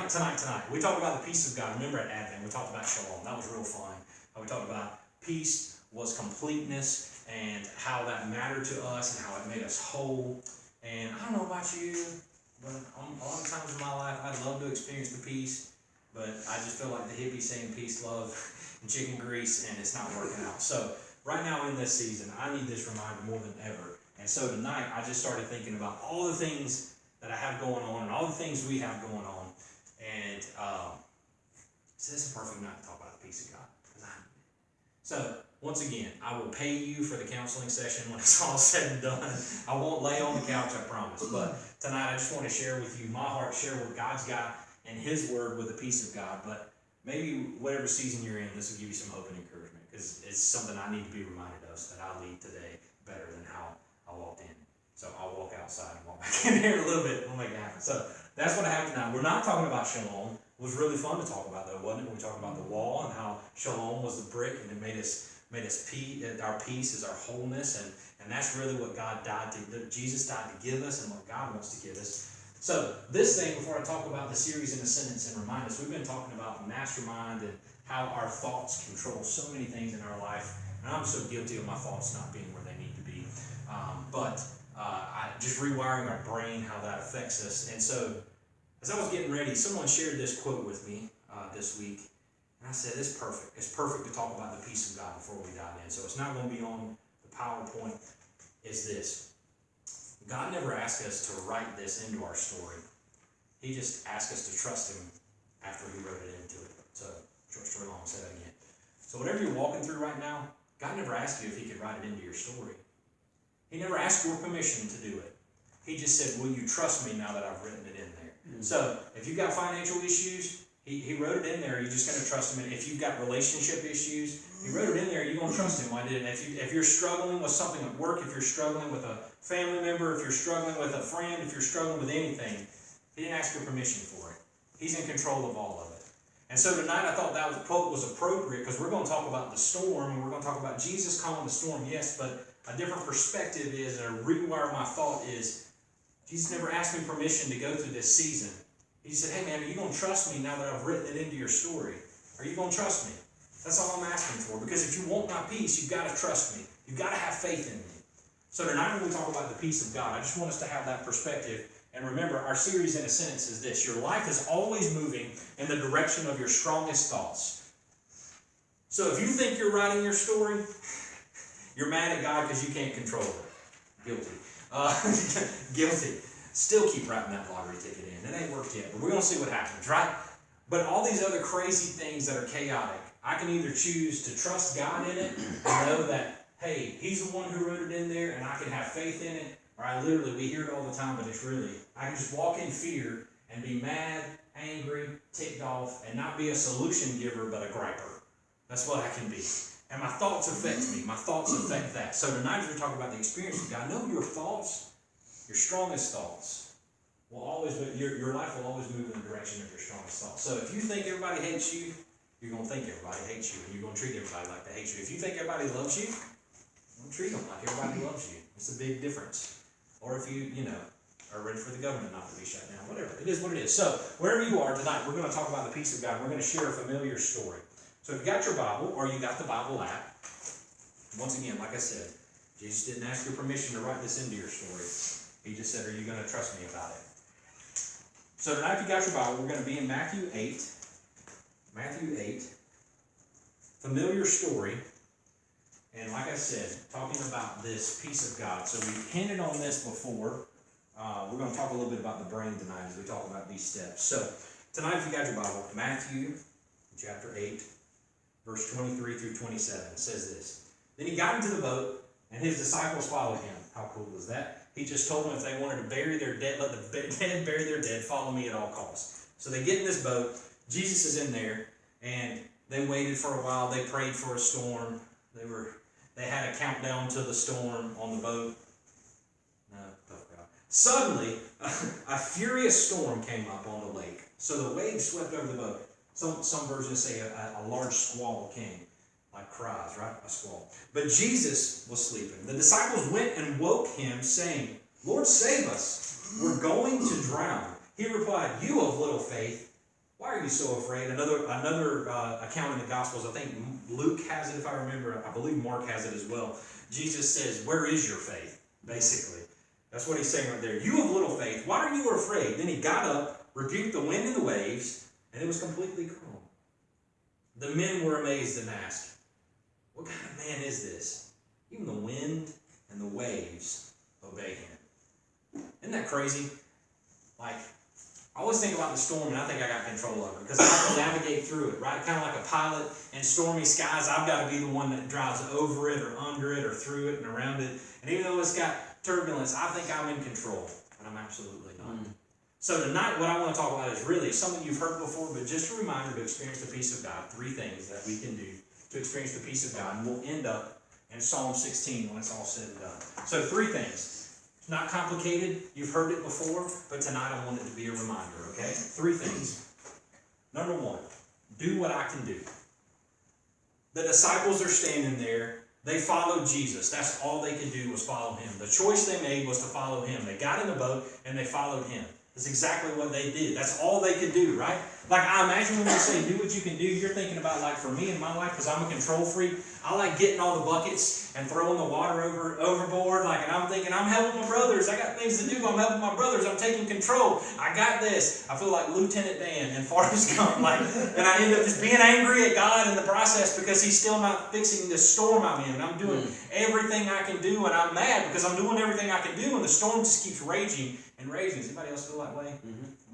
tonight, we talked about the peace of God. Remember at Advent, we talked about shalom. That was real fun. We talked about peace was completeness and how that mattered to us and how it made us whole. And I don't know about you, but a lot of times in my life, I'd love to experience the peace, but I just feel like the hippie saying peace, love, and chicken grease, and it's not working out. So right now in this season, I need this reminder more than ever. And so tonight, I just started thinking about all the things that I have going on and all the things we have going on. And so this is a perfect night to talk about the peace of God. So once again, I will pay you for the counseling session when it's all said and done. I won't lay on the couch, I promise. But tonight, I just want to share with you my heart, share what God's got and His Word with the peace of God. But maybe whatever season you're in, this will give you some hope and encouragement, because it's something I need to be reminded of, so that I leave today better than how I walked in. So I'll walk outside and walk back in here in a little bit. We'll make it happen. So that's what I have tonight. We're not talking about shalom. It was really fun to talk about, though, wasn't it? We talked about the wall and how shalom was the brick, and it made us peace. Our peace is our wholeness, and that's really what God died to. Jesus died to give us, and what God wants to give us. So this thing, before I talk about the series in a sentence and remind us, we've been talking about mastermind and how our thoughts control so many things in our life. And I'm so guilty of my thoughts not being where they need to be. Just rewiring our brain, how that affects us. And so, as I was getting ready, someone shared this quote with me this week. And I said, it's perfect. It's perfect to talk about the peace of God before we dive in. So it's not going to be on the PowerPoint. It's this. God never asked us to write this into our story. He just asked us to trust Him after He wrote it into it. So, short story long, I'll say that again. So whatever you're walking through right now, God never asked you if He could write it into your story. He never asked your permission to do it. He just said, will you trust me now that I've written it in there? Mm-hmm. So if you've got financial issues, he wrote it in there. You're just going to trust Him. And if you've got relationship issues, He wrote it in there. You're going to trust Him. Why did it? If you're struggling with something at work, if you're struggling with a family member, if you're struggling with a friend, if you're struggling with anything, He didn't ask your permission for it. He's in control of all of it. And so tonight I thought that quote was appropriate, because we're going to talk about the storm, and we're going to talk about Jesus calming the storm, yes, but a different perspective is, and a rewire my thought is, Jesus never asked me permission to go through this season. He said, hey man, are you going to trust me now that I've written it into your story? Are you going to trust me? That's all I'm asking for, because if you want my peace, you've got to trust me. You've got to have faith in me. So tonight when we talk about the peace of God, I just want us to have that perspective. And remember, our series in a sentence is this: your life is always moving in the direction of your strongest thoughts. So if you think you're writing your story, you're mad at God because you can't control it. Guilty. Guilty. Still keep writing that lottery ticket in. It ain't worked yet, but we're going to see what happens, right? But all these other crazy things that are chaotic, I can either choose to trust God in it and know that, hey, He's the one who wrote it in there and I can have faith in it. Or we hear it all the time, but it's really, I can just walk in fear and be mad, angry, ticked off, and not be a solution giver, but a griper. That's what I can be. And my thoughts affect me. My thoughts affect that. So tonight we're talking about the experience of God. Know your thoughts, your strongest thoughts, will always, your life will always move in the direction of your strongest thoughts. So if you think everybody hates you, you're going to think everybody hates you, and you're going to treat everybody like they hate you. If you think everybody loves you, don't treat them like everybody loves you. It's a big difference. Or if you are ready for the government not to be shut down, whatever. It is what it is. So, wherever you are tonight, we're going to talk about the peace of God. We're going to share a familiar story. So, if you got your Bible, or you got the Bible app, once again, like I said, Jesus didn't ask your permission to write this into your story. He just said, are you going to trust me about it? So, tonight, if you got your Bible, we're going to be in Matthew 8. Matthew 8. Familiar story. And like I said, talking about this peace of God. So we've hinted on this before. We're going to talk a little bit about the brain tonight as we talk about these steps. So tonight, if you got your Bible, Matthew chapter 8, verse 23 through 27, says this. Then he got into the boat, and his disciples followed him. How cool was that? He just told them if they wanted to bury their dead, let the dead bury their dead, follow me at all costs. So they get in this boat. Jesus is in there, and they waited for a while. They prayed for a storm. They had a countdown to the storm on the boat. Suddenly, a furious storm came up on the lake. So the waves swept over the boat. Some versions say a large squall came, like cries, right? A squall. But Jesus was sleeping. The disciples went and woke him, saying, Lord, save us. We're going to drown. He replied, you of little faith, Why are you so afraid? Another account in the Gospels, I think Luke has it if I remember, I believe Mark has it as well. Jesus says, where is your faith? Basically. That's what he's saying right there. You have little faith, why are you afraid? Then he got up, rebuked the wind and the waves, and it was completely calm. The men were amazed and asked, what kind of man is this? Even the wind and the waves obey him. Isn't that crazy? Like, I always think about the storm and I think I got control of it because I have to navigate through it, right? Kind of like a pilot in stormy skies. I've got to be the one that drives over it or under it or through it and around it. And even though it's got turbulence, I think I'm in control, but I'm absolutely not. So tonight what I want to talk about is really something you've heard before, but just a reminder to experience the peace of God. 3 things that we can do to experience the peace of God. And we'll end up in Psalm 16 when it's all said and done. So 3 things. Not complicated, you've heard it before, but tonight I want it to be a reminder, okay? 3 things. Number 1, do what I can do. The disciples are standing there, they followed Jesus. That's all they could do was follow him. The choice they made was to follow him. They got in the boat and they followed him. That's exactly what they did. That's all they could do, right? Like, I imagine when you say do what you can do, you're thinking about, like, for me in my life, because I'm a control freak, I like getting all the buckets and throwing the water overboard, like, and I'm thinking, I'm helping my brothers, I got things to do, I'm helping my brothers, I'm taking control, I got this. I feel like Lieutenant Dan in Forrest Gump, like, and I end up just being angry at God in the process because he's still not fixing this storm I'm in, and I'm doing everything I can do, and I'm mad because I'm doing everything I can do, and the storm just keeps raging and raging. Does anybody else feel that way?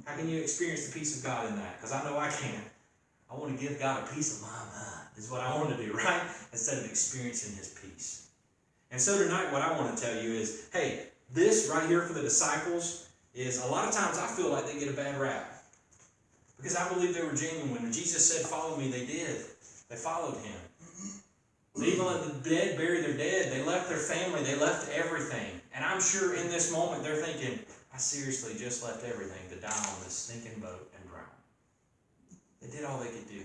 How can you experience the peace of God in that? Because I know I can. I want to give God a peace of my mind, is what I want to do, right? Instead of experiencing his peace. And so tonight what I want to tell you is, hey, this right here for the disciples is a lot of times I feel like they get a bad rap. Because I believe they were genuine. When Jesus said, follow me, they did. They followed him. They even let the dead bury their dead. They left their family. They left everything. And I'm sure in this moment they're thinking, I seriously just left everything to die on this stinking boat and drown. They did all they could do.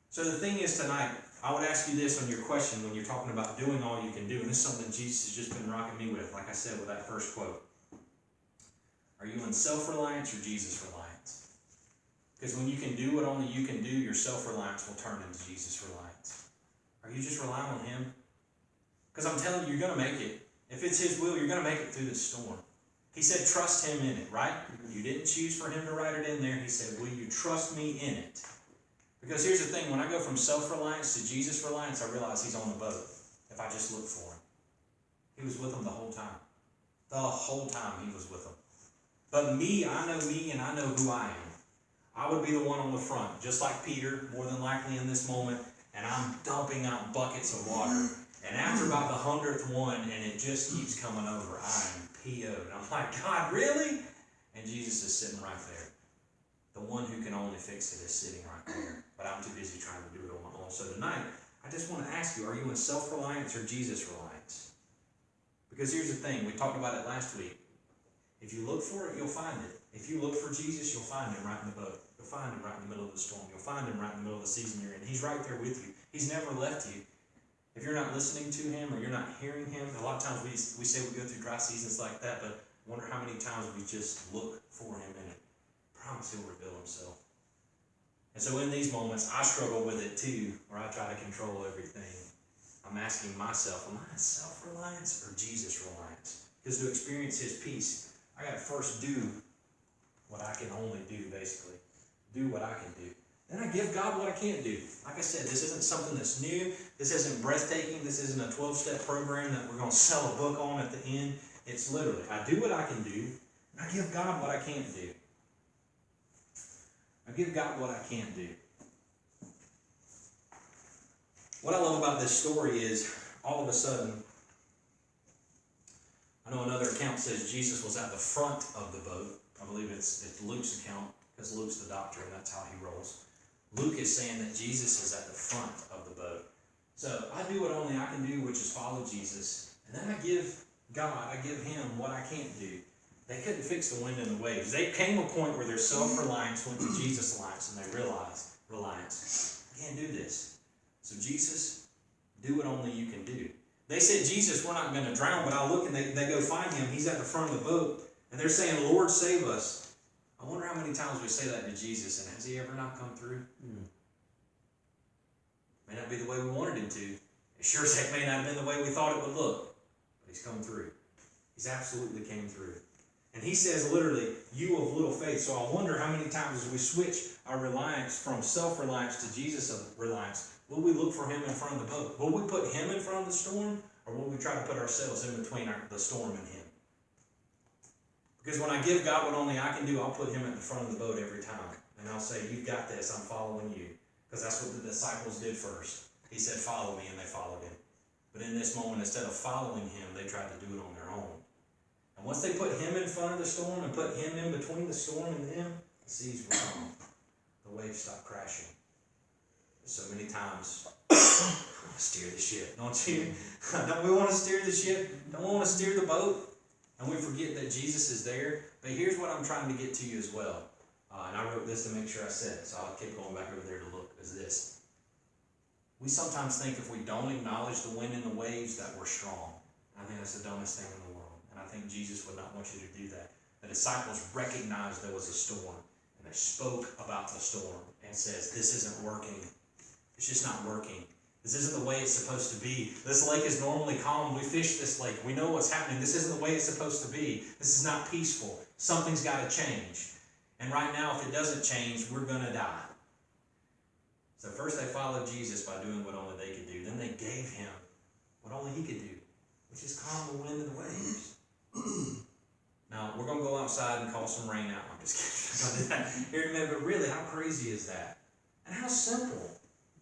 So the thing is tonight, I would ask you this on your question when you're talking about doing all you can do. And this is something Jesus has just been rocking me with, like I said with that first quote. Are you in self-reliance or Jesus-reliance? Because when you can do what only you can do, your self-reliance will turn into Jesus-reliance. Are you just relying on him? Because I'm telling you, you're going to make it. If it's his will, you're going to make it through this storm. He said, trust him in it, right? You didn't choose for him to write it in there. He said, will you trust me in it? Because here's the thing. When I go from self-reliance to Jesus-reliance, I realize he's on the boat if I just look for him. He was with them the whole time. The whole time he was with them. But me, I know who I am. I would be the one on the front, just like Peter, more than likely in this moment, and I'm dumping out buckets of water. And after about the 100th one, and it just keeps coming over, I'm PO'd. I'm like, God, really? And Jesus is sitting right there. The one who can only fix it is sitting right there. But I'm too busy trying to do it on my own. So tonight, I just want to ask you, are you in self-reliance or Jesus-reliance? Because here's the thing. We talked about it last week. If you look for it, you'll find it. If you look for Jesus, you'll find him right in the boat. You'll find him right in the middle of the storm. You'll find him right in the middle of the season you're in. He's right there with you. He's never left you. If you're not listening to him or you're not hearing him, a lot of times we say we go through dry seasons like that, but I wonder how many times we just look for him and promise he'll reveal himself. And so in these moments, I struggle with it too, where I try to control everything. I'm asking myself, am I in self-reliance or Jesus-reliance? Because to experience his peace, I got to first do what I can only do, basically. Do what I can do. Then I give God what I can't do. Like I said, this isn't something that's new. This isn't breathtaking. This isn't a 12-step program that we're going to sell a book on at the end. It's literally, I do what I can do, and I give God what I can't do. I give God what I can't do. What I love about this story is, all of a sudden, I know another account says Jesus was at the front of the boat. I believe it's Luke's account, because Luke's the doctor, and that's how he rolls. Luke is saying that Jesus is at the front of the boat. So I do what only I can do, which is follow Jesus. And then I give God, I give him what I can't do. They couldn't fix the wind and the waves. They came a point where their self-reliance went to Jesus-reliance, and they realized, I can't do this. So Jesus, do what only you can do. They said, Jesus, we're not going to drown, but I look and they go find him. He's at the front of the boat, and they're saying, Lord, save us. I wonder how many times we say that to Jesus, and has he ever not come through? May not be the way we wanted him to. It sure as heck may not have been the way we thought it would look, but he's come through. He's absolutely came through. And he says literally, you of little faith. So I wonder how many times as we switch our reliance from self-reliance to Jesus' reliance, will we look for him in front of the boat? Will we put him in front of the storm? Or will we try to put ourselves in between the storm and him? Because when I give God what only I can do, I'll put him at the front of the boat every time. And I'll say, you've got this, I'm following you. Because that's what the disciples did first. He said, follow me, and they followed him. But in this moment, instead of following him, they tried to do it on their own. And once they put him in front of the storm and put him in between the storm and them, the seas were calm. The waves stopped crashing. So many times, steer the ship, don't you? Don't we want to steer the ship? Don't we want to steer the boat? And we forget that Jesus is there. But here's what I'm trying to get to you as well. And I wrote this to make sure I said it, so I'll keep going back over there to look, is this. We sometimes think if we don't acknowledge the wind and the waves that we're strong. I think that's the dumbest thing in the world. And I think Jesus would not want you to do that. The disciples recognized there was a storm, and they spoke about the storm and says, this isn't working. It's just not working. This isn't the way it's supposed to be. This lake is normally calm. We fish this lake. We know what's happening. This isn't the way it's supposed to be. This is not peaceful. Something's got to change. And right now, if it doesn't change, we're going to die. So first they followed Jesus by doing what only they could do. Then they gave him what only he could do, which is calm the wind and the waves. Now, we're going to go outside and call some rain out. I'm just kidding. I'm going to do that here in a minute. But really, how crazy is that? And how simple.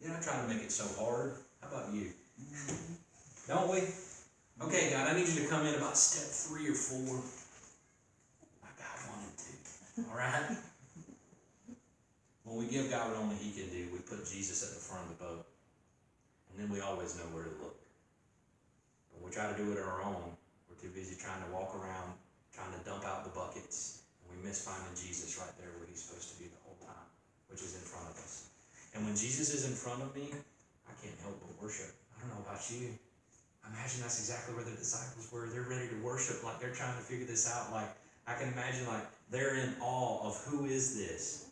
You're not trying to make it so hard. How about you? Don't we? Okay, God, I need you to come in about step 3 or 4. Like God wanted to. All right? When we give God what only he can do, we put Jesus at the front of the boat. And then we always know where to look. But we try to do it on our own. We're too busy trying to walk around, trying to dump out the buckets. And we miss finding Jesus right there where he's supposed to be the whole time, which is in front of us. And when Jesus is in front of me, I can't help but worship. I don't know about you. I imagine that's exactly where the disciples were. They're ready to worship, like they're trying to figure this out. Like I can imagine, like they're in awe of who is this.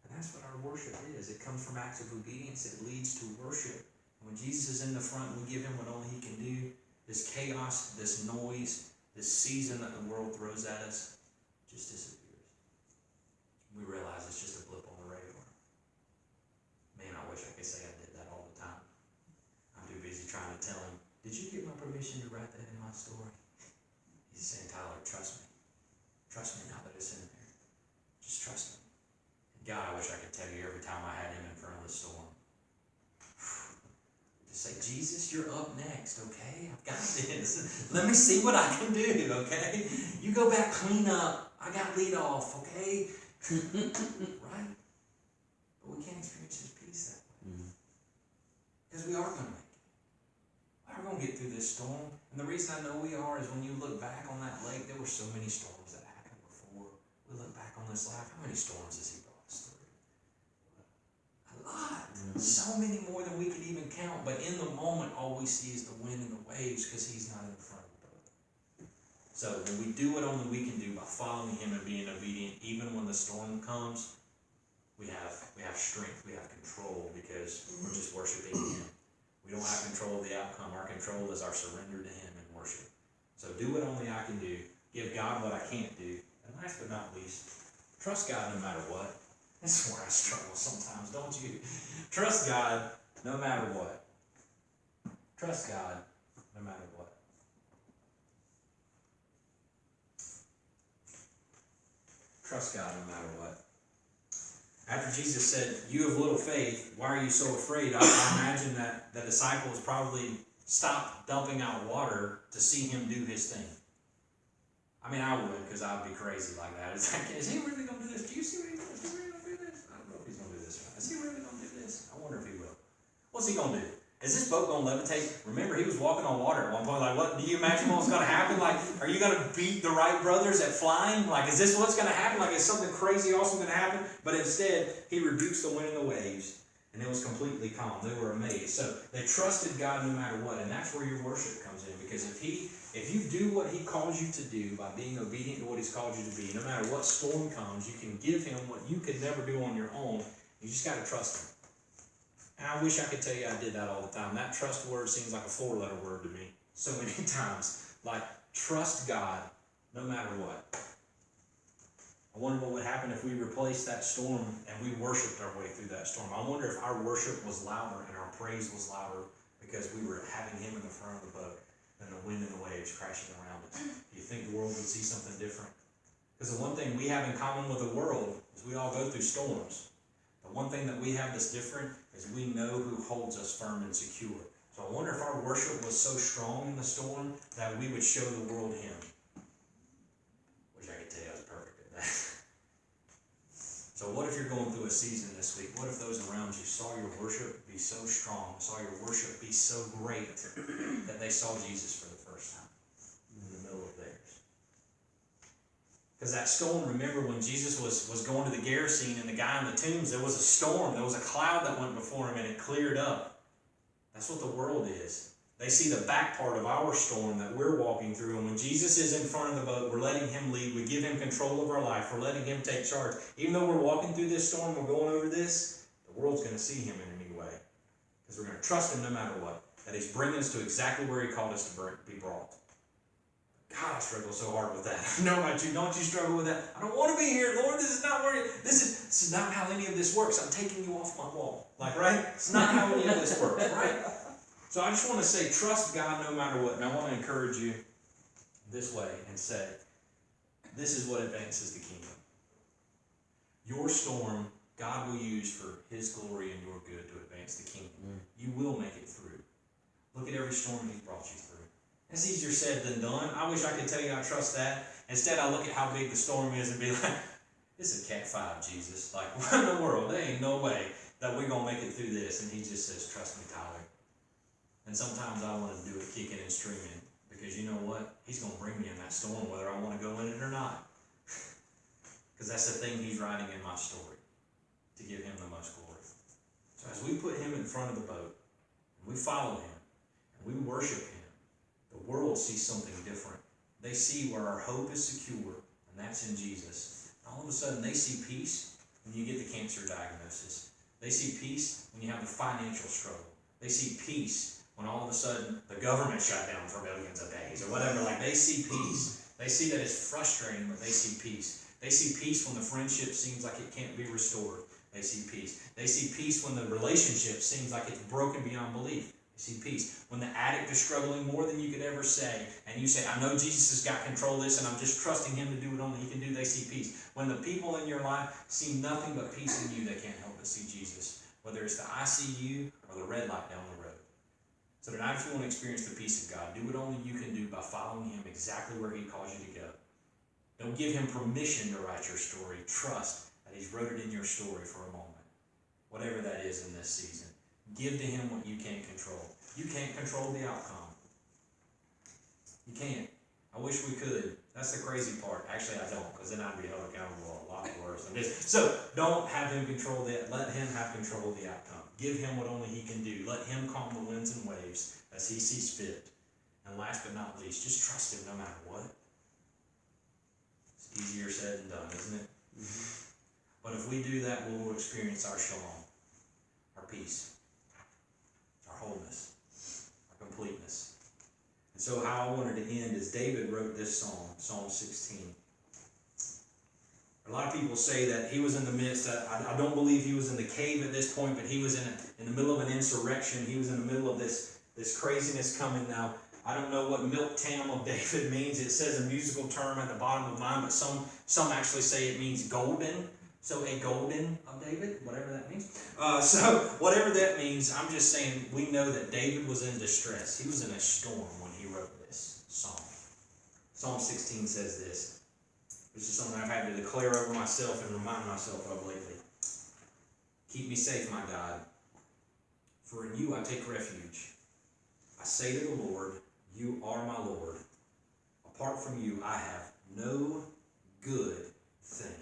And that's what our worship is. It comes from acts of obedience. It leads to worship. And when Jesus is in the front, we give him what only he can do. This chaos, this noise, this season that the world throws at us just disappears. We realize it's just a blip on the radar. Man, I wish I could say I did that all the time. I'm too busy trying to tell him, did you get my permission to write that in my story? He's saying, Tyler, trust me. Trust me now that it's in there. Just trust me. God, I wish I could tell you every time I had him in front of the storm. Just say, Jesus, you're up next, okay? I've got this. Let me see what I can do, okay? You go back, clean up. I got lead off, okay? Right? But we can't experience his peace that way. Because we are going to make it. We're going to get through this storm. And the reason I know we are is when you look back on that lake, there were so many storms that happened before. We look back on this life, how many storms has he brought us through? A lot. So many more than we could even count. But in the moment, all we see is the wind and the waves because he's not in the front of the boat. So when we do what only we can do by following him and being obedient, even when the storm comes, we have strength, we have control because we're just worshiping him. We don't have control of the outcome. Our control is our surrender to him in worship. So do what only I can do. Give God what I can't do. And last but not least, trust God no matter what. This is where I struggle sometimes, don't you? Trust God no matter what. Trust God no matter what. Trust God no matter what. After Jesus said, you have little faith, why are you so afraid? I imagine that the disciples probably stopped dumping out water to see him do his thing. I mean, I would, because I would be crazy like that. It's like, is he really going to do this? Do you see what he's doing? Is he really going to do this? I don't know if he's going to do this. Is he really going to do this? I wonder if he will. What's he going to do? Is this boat going to levitate? Remember, he was walking on water at one point. Like, what? Do you imagine what's going to happen? Like, are you going to beat the Wright brothers at flying? Like, is this what's going to happen? Like, is something crazy awesome going to happen? But instead, he rebukes the wind and the waves, and it was completely calm. They were amazed. So they trusted God no matter what, and that's where your worship comes in. Because if If you do what he calls you to do by being obedient to what he's called you to be, no matter what storm comes, you can give him what you could never do on your own. You just got to trust him. And I wish I could tell you I did that all the time. That trust word seems like a 4-letter word to me so many times. Like, trust God no matter what. I wonder what would happen if we replaced that storm and we worshiped our way through that storm. I wonder if our worship was louder and our praise was louder because we were having him in the front of the boat than the wind and the waves crashing around us. Do you think the world would see something different? Because the one thing we have in common with the world is we all go through storms. The one thing that we have that's different is we know who holds us firm and secure. So I wonder if our worship was so strong in the storm that we would show the world him. Wish I could tell you I was perfect at that. So what if you're going through a season this week? What if those around you saw your worship be so strong, saw your worship be so great that they saw Jesus for the first time in the middle of theirs? Because that storm, remember when Jesus was going to the Gerasene and the guy in the tombs, there was a storm, there was a cloud that went before him and it cleared up. That's what the world is. They see the back part of our storm that we're walking through, and when Jesus is in front of the boat, we're letting him lead, we give him control of our life, we're letting him take charge. Even though we're walking through this storm, we're going over this, the world's going to see him in a new way. Because we're going to trust him no matter what, that he's bringing us to exactly where he called us to be brought. God, I struggle so hard with that. I know about you. Don't you struggle with that? I don't want to be here, Lord. This is not where this is not how any of this works. I'm taking you off my wall. Like, right? It's not how any of this works, right? So I just want to say, trust God no matter what. And I want to encourage you this way and say, this is what advances the kingdom. Your storm, God will use for his glory and your good to advance the kingdom. You will make it through. Look at every storm he brought you through. It's easier said than done. I wish I could tell you I trust that. Instead, I look at how big the storm is and be like, this is Cat 5, Jesus. Like, what in the world? There ain't no way that we're going to make it through this. And he just says, trust me, Tyler. And sometimes I want to do it kicking and streaming. Because you know what? He's going to bring me in that storm whether I want to go in it or not. Because that's the thing he's writing in my story. To give him the most glory. So as we put him in front of the boat, and we follow him, and we worship him, the world sees something different. They see where our hope is secure, and that's in Jesus. And all of a sudden, they see peace when you get the cancer diagnosis. They see peace when you have the financial struggle. They see peace when all of a sudden the government shut down for millions of days or whatever. Like, they see peace. They see that it's frustrating, but they see peace. They see peace when the friendship seems like it can't be restored. They see peace. They see peace when the relationship seems like it's broken beyond belief. They see peace. When the addict is struggling more than you could ever say, and you say, I know Jesus has got control of this, and I'm just trusting him to do what only he can do, they see peace. When the people in your life see nothing but peace in you, they can't help but see Jesus. Whether it's the ICU or the red light down the road. So tonight, if you want to experience the peace of God, do what only you can do by following him exactly where he calls you to go. Don't give him permission to write your story. Trust that he's wrote it in your story for a moment. Whatever that is in this season. Give to him what you can't control. You can't control the outcome. You can't. I wish we could. That's the crazy part. Actually, I don't, because then I'd be held accountable a lot worse than this. So don't have him control that. Let him have control of the outcome. Give him what only he can do. Let him calm the winds and waves as he sees fit. And last but not least, just trust him no matter what. It's easier said than done, isn't it? Mm-hmm. But if we do that, we will experience our shalom, our peace, our wholeness, our completeness. And so how I wanted to end is David wrote this song, Psalm 16. A lot of people say that he was in the midst, I don't believe he was in the cave at this point, but he was in the middle of an insurrection. He was in the middle of this craziness coming now. I don't know what milk tam of David means. It says a musical term at the bottom of mine, but some actually say it means golden. So a golden of David, whatever that means. So whatever that means, I'm just saying we know that David was in distress. He was in a storm when he wrote this psalm. Psalm 16 says this. This is something I've had to declare over myself and remind myself of lately. Keep me safe, my God, for in you I take refuge. I say to the Lord, you are my Lord. Apart from you, I have no good thing.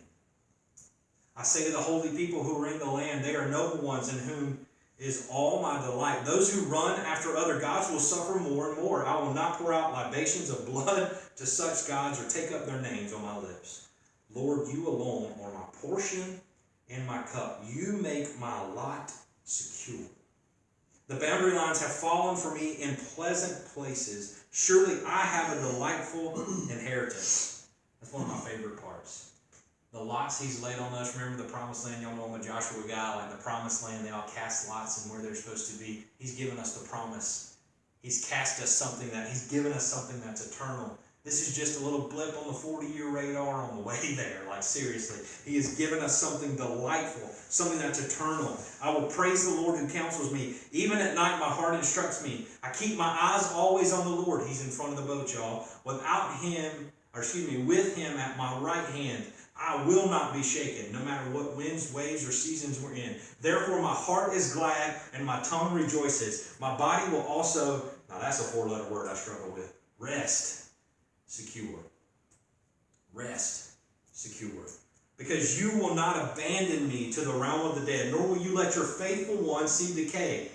I say to the holy people who are in the land, they are noble ones in whom is all my delight. Those who run after other gods will suffer more and more. I will not pour out libations of blood to such gods or take up their names on my lips. Lord, you alone are my portion and my cup. You make my lot secure. The boundary lines have fallen for me in pleasant places. Surely I have a delightful inheritance. That's one of my favorite parts. The lots he's laid on us. Remember the promised land? Y'all know I'm a Joshua guy. Like the promised land, they all cast lots and where they're supposed to be. He's given us the promise. He's cast us something he's given us something that's eternal. This is just a little blip on the 40-year radar on the way there. Like seriously, he has given us something delightful, something that's eternal. I will praise the Lord who counsels me. Even at night, my heart instructs me. I keep my eyes always on the Lord. He's in front of the boat, y'all. With him at my right hand, I will not be shaken, no matter what winds, waves, or seasons we're in. Therefore, my heart is glad and my tongue rejoices. My body will also, now that's a 4-letter word I struggle with, rest. Secure. Rest. Secure. Because you will not abandon me to the realm of the dead, nor will you let your faithful one see decay.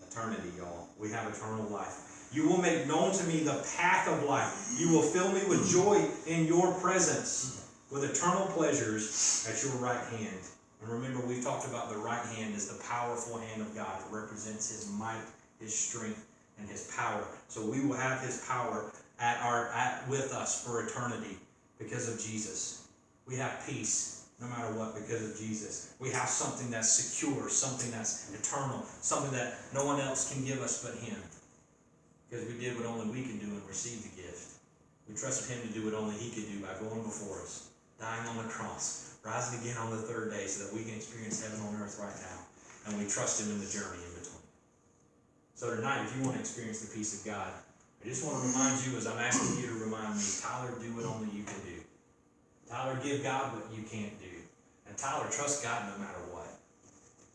Eternity, y'all. We have eternal life. You will make known to me the path of life. You will fill me with joy in your presence, with eternal pleasures at your right hand. And remember, we've talked about the right hand as the powerful hand of God. It represents his might, his strength, and his power. So we will have his power with us for eternity because of Jesus. We have peace no matter what because of Jesus. We have something that's secure, something that's eternal, something that no one else can give us but him. Because we did what only we can do and received the gift. We trusted him to do what only he could do by going before us, dying on the cross, rising again on the third day so that we can experience heaven on earth right now. And we trust him in the journey in between. So tonight, if you want to experience the peace of God, I just want to remind you, as I'm asking you to remind me, Tyler, do what only you can do. Tyler, give God what you can't do. And Tyler, trust God no matter what.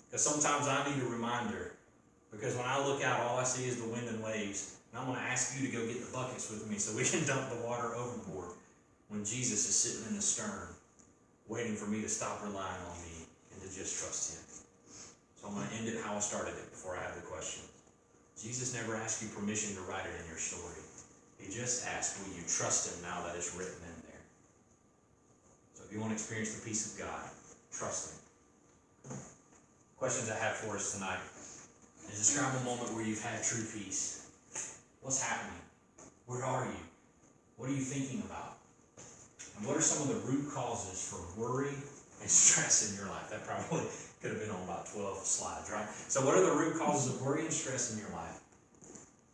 Because sometimes I need a reminder. Because when I look out, all I see is the wind and waves. And I'm going to ask you to go get the buckets with me so we can dump the water overboard when Jesus is sitting in the stern, waiting for me to stop relying on me and to just trust him. So I'm going to end it how I started it before I have the question. Jesus never asked you permission to write it in your story. He just asked, will you trust him now that it's written in there? So if you want to experience the peace of God, trust him. Questions I have for us tonight is describe a moment where you've had true peace. What's happening? Where are you? What are you thinking about? And what are some of the root causes for worry and stress in your life? That probably could have been on about 12 slides, right? So what are the root causes of worry and stress in your life?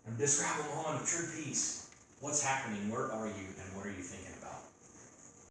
And describe a moment of true peace. What's happening? Where are you? And what are you thinking